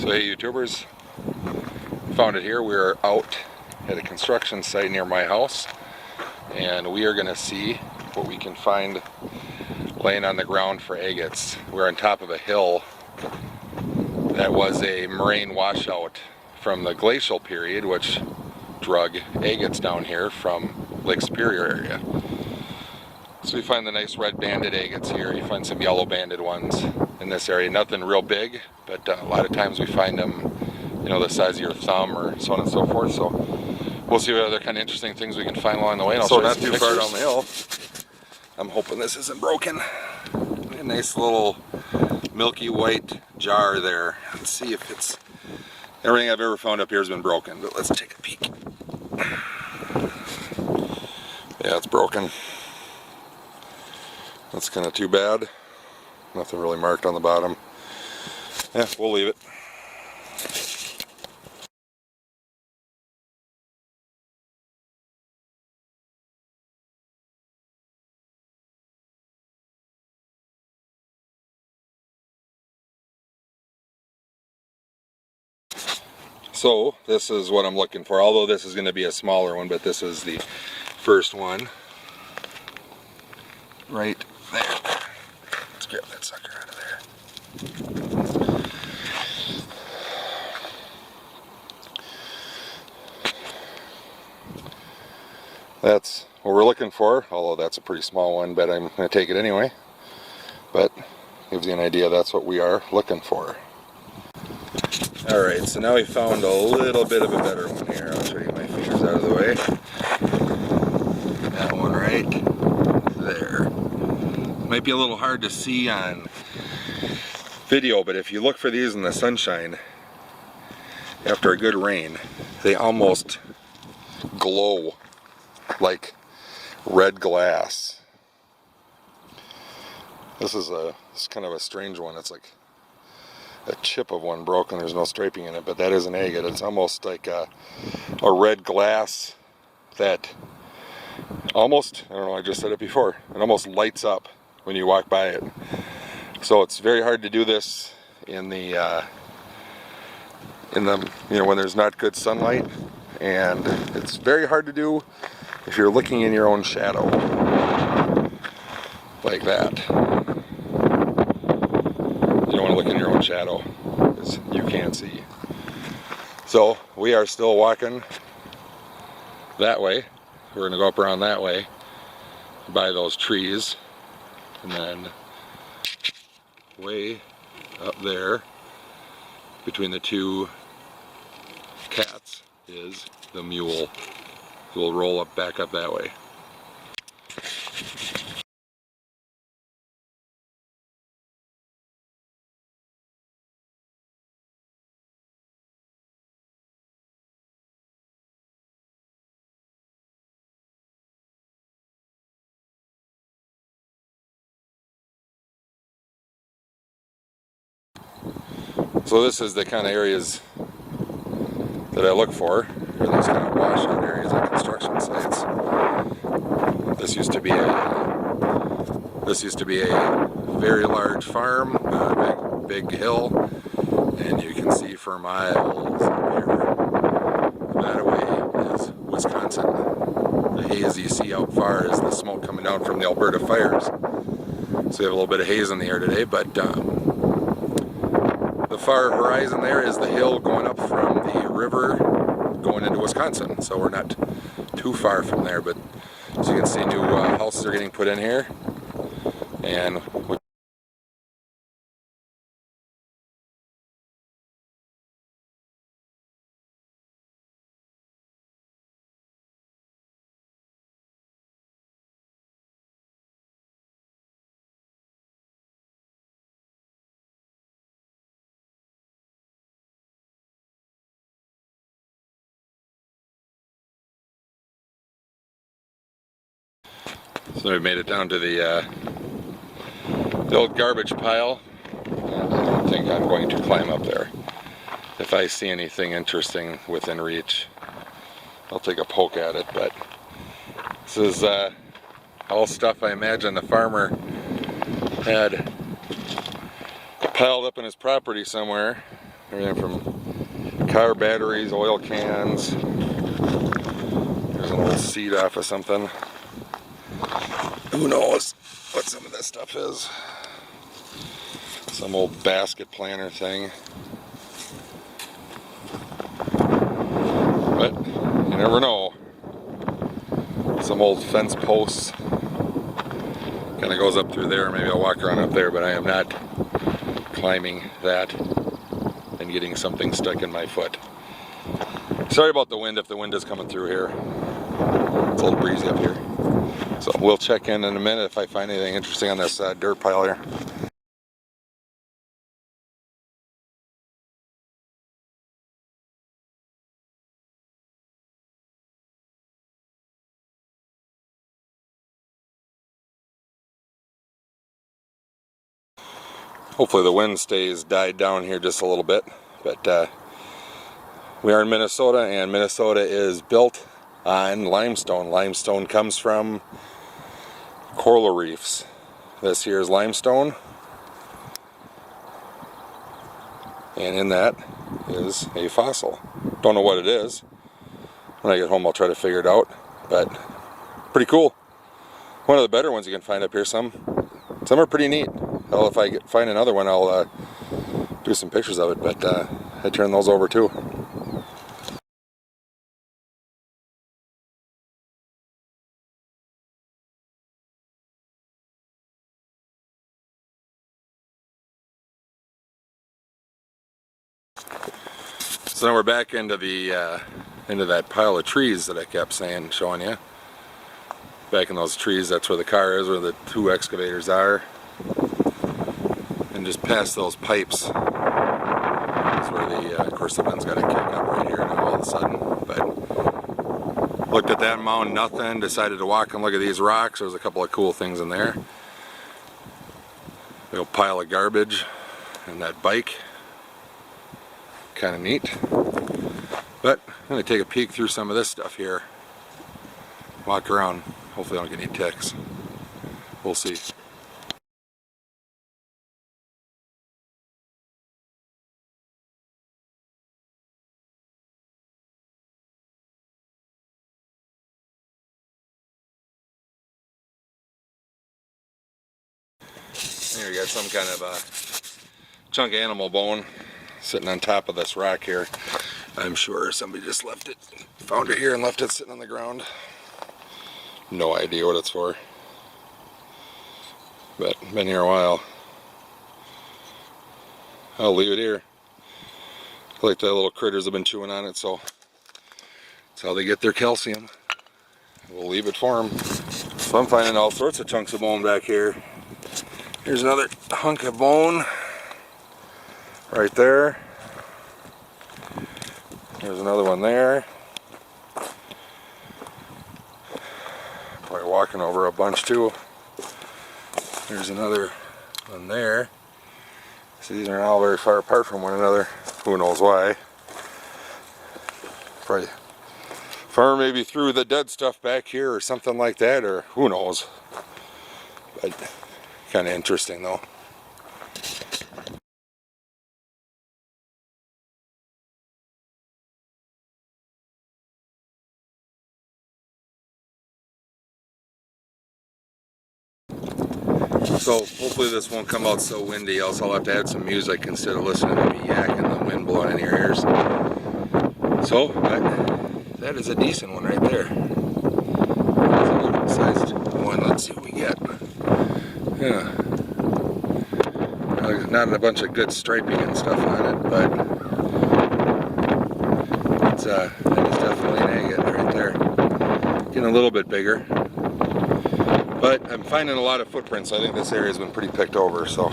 So hey YouTubers, found it here. We're out at a construction site near my house and we are going to see what we can find laying on the ground for agates. We're on top of a hill that was a moraine washout from the glacial period, which drug agates down here from Lake Superior area. So we find the nice red banded agates here. You find some yellow banded ones in this area. Nothing real big, but a lot of times we find them, you know, the size of your thumb or so on and so forth. So we'll see what other kind of interesting things we can find along the way. And so not too far down the hill. I'm hoping this isn't broken. A nice little milky white jar there. Let's see if it's... Everything I've ever found up here has been broken, but let's take a peek. Yeah, it's broken. That's kind of too bad. Nothing really marked on the bottom. Yeah, we'll leave it. So this is what I'm looking for, although this is going to be a smaller one, but this is the first one right there. Let's grab that sucker out of there. That's what we're looking for, although that's a pretty small one, but I'm going to take it anyway. But gives you an idea, that's what we are looking for. Alright, so now we found a little bit of a better one here. I'll try to get my fingers out of the way. That one right there. Might be a little hard to see on video, but if you look for these in the sunshine after a good rain, they almost glow like red glass. This is kind of a strange one. It's like a chip of one broken. There's no striping in it, but that is an agate. It's almost like a red glass that almost, I don't know, I just said it before, it almost lights up when you walk by it. So it's very hard to do this in the you know, when there's not good sunlight, and it's very hard to do if you're looking in your own shadow like that. You don't want to look in your own shadow because you can't see. So we are still walking that way. We're going to go up around that way by those trees, and then way up there between the two cats is the mule. We'll roll up back up that way. So this is the kind of areas that I look for, or those kind of washout areas at construction sites. This used to be a very large farm, big hill, and you can see for miles up here. That away is Wisconsin. The haze you see out far is the smoke coming down from the Alberta fires. So we have a little bit of haze in the air today, but the far horizon there is the hill going up from the river going into Wisconsin. So we're not too far from there, but as you can see, new houses are getting put in here. And so we made it down to the old garbage pile, and I don't think I'm going to climb up there. If I see anything interesting within reach, I'll take a poke at it, but this is all stuff I imagine the farmer had piled up in his property somewhere Everything from car batteries, oil cans. There's an old seat off of something. Who knows what some of this stuff is. Some old basket planter thing. But you never know. Some old fence posts. Kind of goes up through there. Maybe I'll walk around up there, but I am not climbing that and getting something stuck in my foot. Sorry about the wind if the wind is coming through here. It's a little breezy up here. So we'll check in a minute if I find anything interesting on this dirt pile here. Hopefully the wind stays died down here just a little bit, but we are in Minnesota, and Minnesota is built on limestone. Limestone comes from coral reefs. This here is limestone, and in that is a fossil. Don't know what it is. When I get home I'll try to figure it out, but pretty cool. One of the better ones you can find up here. Some are pretty neat. Well, if I find another one, I'll do some pictures of it, but I turn those over too. So now we're back into the into that pile of trees that I kept showing you. Back in those trees, that's where the car is, where the two excavators are. And just past those pipes, that's where the, of course the wind's got to kick up right here now all of a sudden. But looked at that mound, nothing, decided to walk and look at these rocks. There's a couple of cool things in there. A little pile of garbage and that bike. Kind of neat. But I'm going to take a peek through some of this stuff here. Walk around. Hopefully I don't get any ticks. We'll see. Here you got some kind of a chunk of animal bone sitting on top of this rock here. I'm sure somebody just left it, found it here and left it sitting on the ground. No idea what it's for, but been here a while. I'll leave it here. Like the little critters have been chewing on it, so that's how they get their calcium. We'll leave it for them. So I'm finding all sorts of chunks of bone back here. Here's another hunk of bone right there. There's another one there. Probably walking over a bunch too. There's another one there. So these are all very far apart from one another. Who knows why? Probably farmer maybe threw the dead stuff back here or something like that, or who knows. But kind of interesting though. So hopefully this won't come out so windy, else I'll have to add some music instead of listening to me yak and the wind blowing in your ears. So, but that is a decent one right there. That's a good sized one. Let's see what we get. Yeah. Not a bunch of good striping and stuff on it, but it's that is definitely an agate right there. Getting a little bit bigger. But I'm finding a lot of footprints. I think this area has been pretty picked over, so.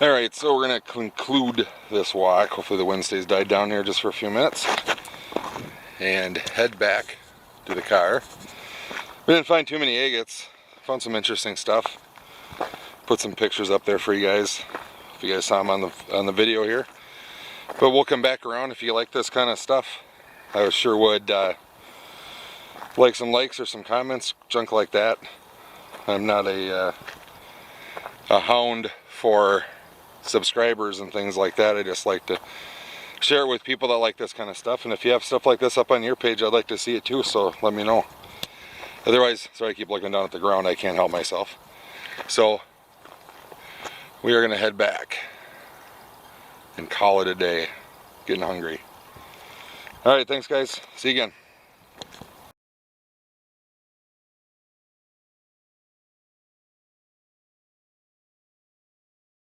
Alright, so we're going to conclude this walk. Hopefully the wind stays died down here just for a few minutes. And head back to the car. We didn't find too many agates. Found some interesting stuff. Put some pictures up there for you guys, if you guys saw them on the video here. But we'll come back around if you like this kind of stuff. I sure would like some likes or some comments, junk like that. I'm not a hound for subscribers and things like that. I just like to share it with people that like this kind of stuff. And if you have stuff like this up on your page, I'd like to see it too, so let me know. Otherwise, sorry, I keep looking down at the ground. I can't help myself. So we are going to head back and call it a day. Getting hungry. All right, thanks guys. See you again.